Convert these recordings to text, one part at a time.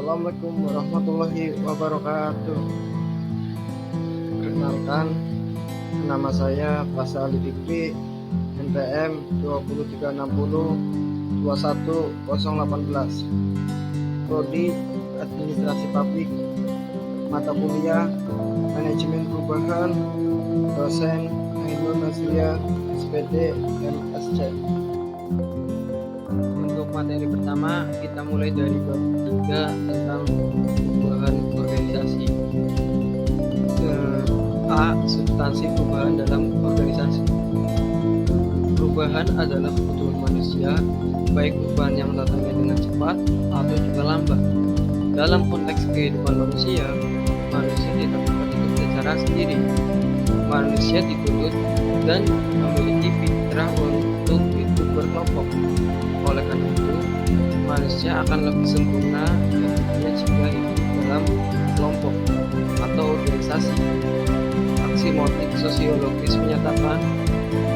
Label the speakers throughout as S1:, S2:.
S1: Assalamualaikum warahmatullahi wabarakatuh. Perkenalkan, nama saya Fasa Ali Fikri, NPM 20360 21018, Prodi Administrasi Publik, mata kuliah Manajemen Perubahan, dosen Indonesia SPD MSc. Untuk materi pertama, kita mulai dari bab 3 tentang perubahan organisasi. A. Substansi perubahan dalam organisasi. Perubahan adalah kebutuhan manusia, baik perubahan yang datangnya dengan cepat atau juga lambat. Dalam konteks kehidupan manusia tidak dapat hidup secara sendiri. Manusia dituntut dan memiliki fitrah untuk hidup berkelompok. Oleh karena itu, manusia akan lebih sempurna hidupnya jika hidup dalam kelompok atau organisasi. Aksiomik sosiologis menyatakan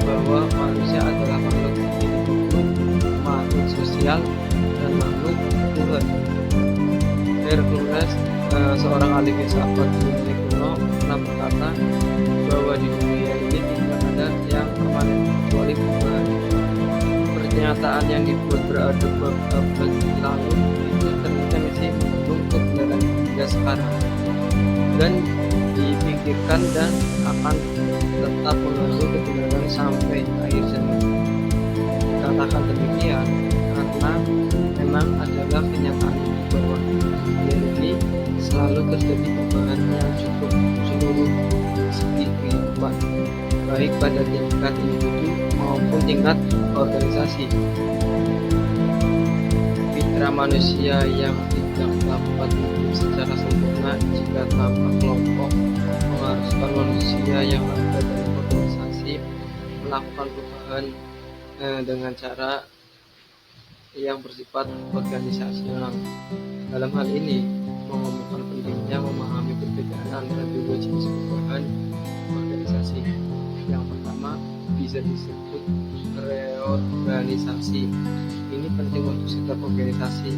S1: bahwa manusia adalah makhluk individu, makhluk sosial, dan makhluk Tuhan. Hercules, seorang ahli filsafat dunia kuno, pernah berkata bahwa di dunia ini tidak ada yang permanen kecuali perubahan. Pernyataan yang dibuat berabad-abad lalu itu ternyata masih menuntut kebenaran hingga sekarang dan dipikirkan dan akan tetap menunggu kebenaran sampai akhir zaman. Dikatakan demikian karena memang adalah kenyataan bahwa dunia ini selalu terjadi perubahan yang cukup seluruh segi kehidupan, baik pada tingkat individu maupun tingkat organisasi. Fitrah manusia yang tidak dapat hidup secara sempurna jika tanpa kelompok mengharuskan manusia yang ada dalam organisasi melakukan perubahan dengan cara yang bersifat organisasional. Dalam hal ini, mengemukakan pentingnya memahami perbedaan antara dua jenis perubahan organisasi. Yang pertama bisa disebut reorganisasi. Ini penting untuk setiap organisasi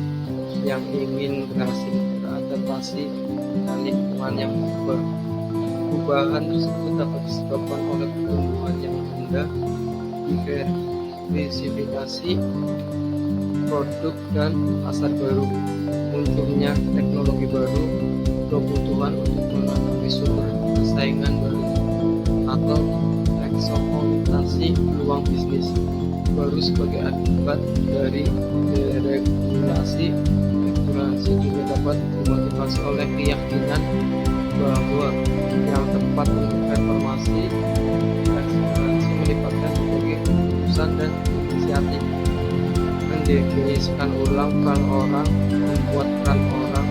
S1: yang ingin berhasil beradaptasi dengan lingkungan yang berubah. Perubahan tersebut dapat disebabkan oleh pertumbuhan yang rendah, diversifikasi produk dan pasar baru, munculnya teknologi baru, kebutuhan untuk menangani sumber persaingan baru, atau eksploitasi peluang bisnis baru sebagai akibat dari deregulasi. Regulasi juga dapat dimotivasi oleh keyakinan bahwa yang tepat untuk reformasi melibatkan berbagai keputusan dan inisiatif, mendefinisikan ulang peran orang, membuat peran orang,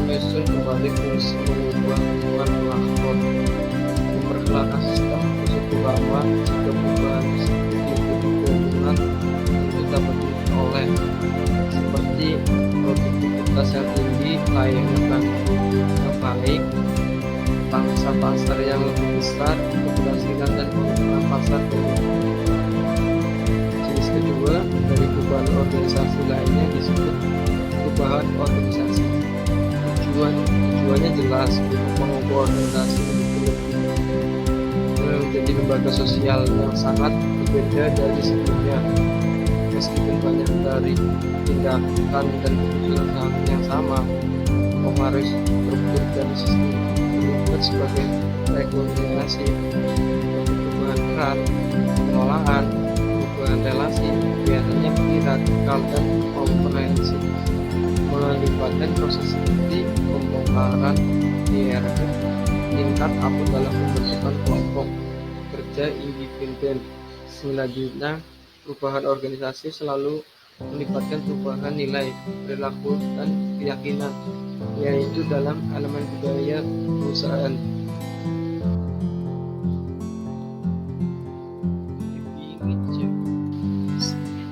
S1: menyusun kembali fungsi, mengubah hubungan pelakon, memperkenalkan sistem tersebut lama jika perubahan tersebut mengikuti keuntungan itu dapat diperoleh, seperti produktivitas yang tinggi, layanan yang baik, pangsa pasar yang lebih besar, keberhasilan dan pengembangan pasar baru. Jenis kedua dari perubahan organisasi lainnya disebut perubahan organisasi. Tujuannya jelas untuk mengubah organisasi menjadi lembaga sosial yang sangat berbeda dari sebelumnya. Meskipun banyak dari tindakan dan keputusan yang sama, mempengaruhi struktur dan sistem terlibat sebagai reorganisasi, perubahan peran, pengelolaan, perubahan relasi, biasanya lebih radikal dan komprehensif, melibatkan proses seperti pembongkaran hierarki tingkat atau dalam pembentukan kelompok kerja independen. Selanjutnya, perubahan organisasi selalu melibatkan perubahan nilai, perilaku, dan keyakinan, yaitu dalam elemen budaya perusahaan.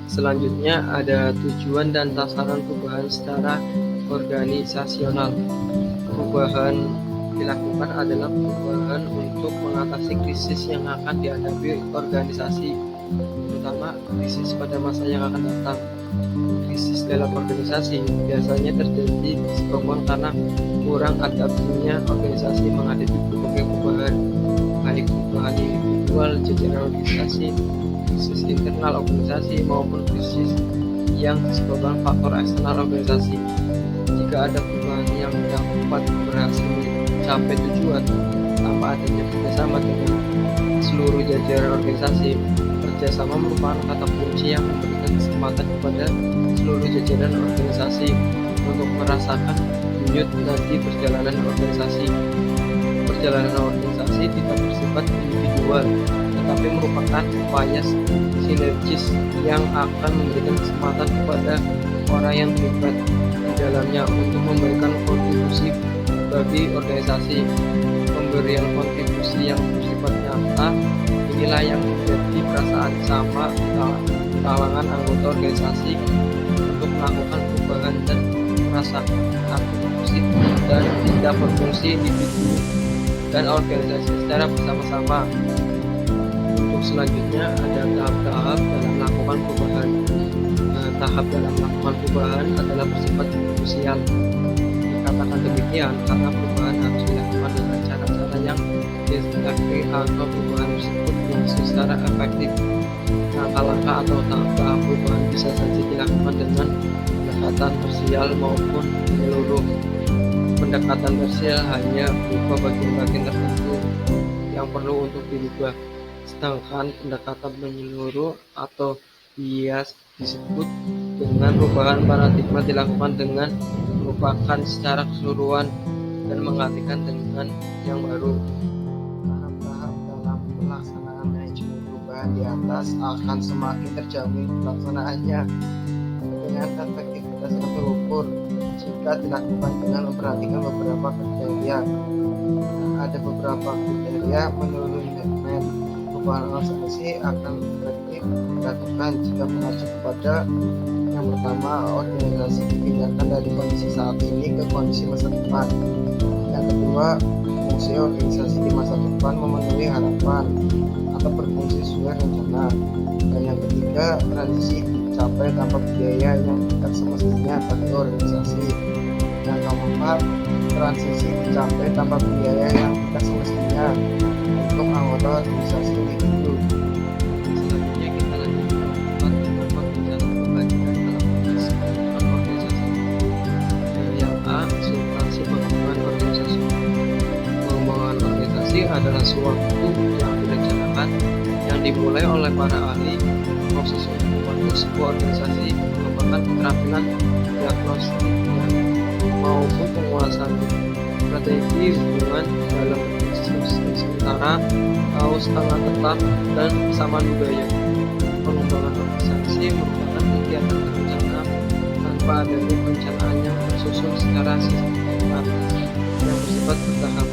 S1: Selanjutnya ada tujuan dan sasaran perubahan secara organisasional. Perubahan dilakukan adalah perubahan untuk mengatasi krisis yang akan dihadapi organisasi, terutama krisis pada masa yang akan datang. Krisis dalam organisasi biasanya terjadi disebabkan karena kurang adaptasinya organisasi menghadapi berbagai perubahan, baik perubahan individual, jajaran organisasi, krisis internal organisasi, maupun krisis yang disebabkan faktor eksternal organisasi. Jika ada perubahan yang dapat berhasil mencapai tujuan tanpa adanya kerjasama dengan seluruh jajaran organisasi, kerjasama merupakan kata kunci yang memberikan kesempatan kepada seluruh jajaran organisasi untuk merasakan denyut nadi perjalanan organisasi. Perjalanan organisasi tidak bersifat individual, tetapi merupakan upaya sinergis yang akan memberikan kesempatan kepada orang yang terlibat di dalamnya untuk memberikan kontribusi bagi organisasi. Pemberian kontribusi yang bersifat nyata inilah yang menjadi perasaan sama kalangan anggota organisasi untuk melakukan perubahan dan merasakan kontribusi dan tidak berfungsi individu dan organisasi secara bersama-sama. Untuk selanjutnya ada tahap-tahap dalam melakukan perubahan. Tahap dalam melakukan perubahan adalah bersifat krusial. Dikatakan demikian karena perubahan harus dilakukan dengan cara-cara yang efektif atau perubahan tersebut berlangsung secara efektif. Langkah-langkah atau tahap-tahap perubahan bisa saja dilakukan dengan pendekatan parsial maupun menyeluruh. Pendekatan parsial hanya berupa bagian-bagian tertentu yang perlu untuk dirubah, sedangkan pendekatan menyeluruh atau bias disebut dengan perubahan paradigma dilakukan dengan merupakan secara keseluruhan dan menggantikan dengan yang baru. Tahap-tahap dalam pelaksanaan manajemen perubahan di atas akan semakin terjamin pelaksanaannya dengan efektivitas yang terukur jika dilakukan dengan memperhatikan beberapa kriteria. Ada beberapa kriteria menurut manajemen perubahan organisasi akan efektif dilakukan jika mengacu kepada yang pertama, organisasi dipindahkan dari kondisi saat ini ke kondisi masa depan. Yang kedua, fungsi organisasi di masa depan memenuhi harapan atau berfungsi sesuai rencana. Dan yang ketiga, transisi dicapai tanpa biaya yang tidak semestinya bagi organisasi. Yang keempat, transisi dicapai tanpa biaya yang tidak semestinya untuk anggota organisasi individu. Selanjutnya kita lanjut ke keempat, pembicaraan pembelajaran dalam proses pengembangan organisasi. Yang A, substansi pengembangan organisasi. Pengembangan organisasi adalah suatu yang direncanakan yang dimulai oleh para ahli. Proses untuk membangun sebuah organisasi mengembangkan keterampilan diagnostiknya maupun penguasaan strategi hubungan dalam bisnis sementara atau setengah tetap dan kesamaan budaya. Pengembangan organisasi merupakan kegiatan terencana tanpa adanya perencanaan yang tersusun secara sistematis yang bersifat bertahap.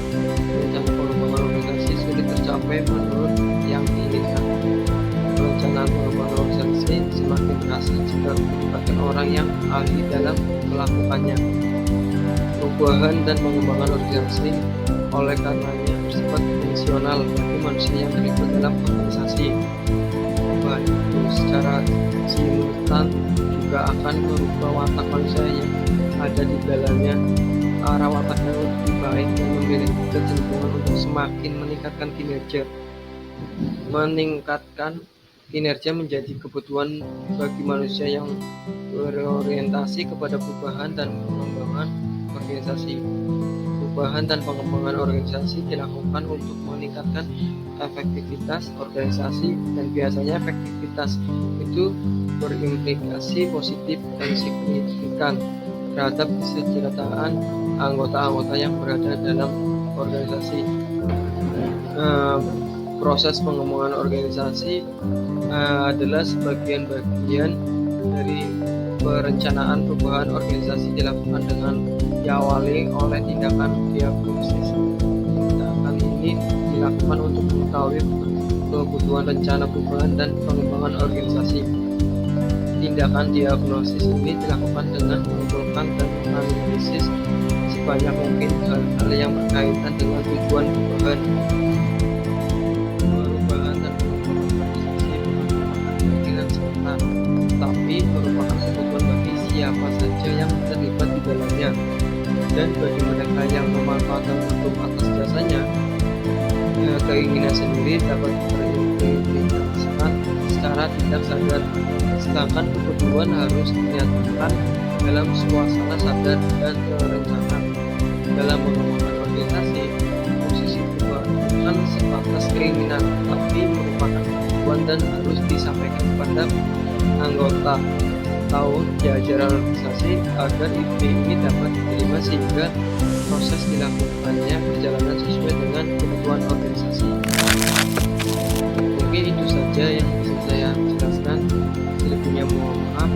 S1: Rencana pengembangan organisasi sulit tercapai menurut yang diinginkan. Perencanaan pengembangan organisasi semakin berhasil jika melibatkan orang yang ahli dalam melakukannya. Perubahan dan pengembangan organisasi oleh karenanya bersifat fungsional bagi manusia yang terlibat dalam organisasi. Perubahan itu secara simultan juga akan merubah watak manusia yang ada di dalamnya. Arah watak yang lebih baik dan memiliki kecenderungan untuk semakin meningkatkan kinerja. Meningkatkan kinerja menjadi kebutuhan bagi manusia yang berorientasi kepada perubahan dan pengembangan organisasi. Perubahan dan pengembangan organisasi dilakukan untuk meningkatkan efektivitas organisasi dan biasanya efektivitas itu berimplikasi positif dan signifikan terhadap kesejahteraan anggota-anggota yang berada dalam organisasi. Proses pengembangan organisasi adalah sebagian-bagian dari perencanaan perubahan organisasi dilakukan dengan diawali oleh tindakan diagnosis. Tindakan ini dilakukan untuk mengetahui kebutuhan rencana perubahan dan pengembangan organisasi. Tindakan diagnosis ini dilakukan dengan mengumpulkan dan menganalisis sebanyak mungkin hal-hal yang berkaitan dengan tujuan perubahan. Perubahan dan pengembangan organisasi bukan merupakan keinginan semata, tapi merupakan yang terlibat di dalamnya. Dan bagi mereka yang memanfaatkan produk atas jasanya, keinginan sendiri dapat terimplementasikan secara tidak sadar, sedangkan keperluan harus dinyatakan dalam suasana sadar dan terencana. Dalam mengembangkan organisasi, posisi perubahan bukan sebatas keinginan, tapi merupakan kebutuhan dan harus disampaikan kepada anggota tahu diajar organisasi agar ide ini dapat diterima sehingga proses dilakukannya berjalan sesuai dengan kebutuhan organisasi. Mungkin itu saja yang bisa saya jelaskan. Selebihnya mohon maaf.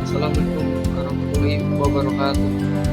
S1: Assalamualaikum warahmatullahi wabarakatuh.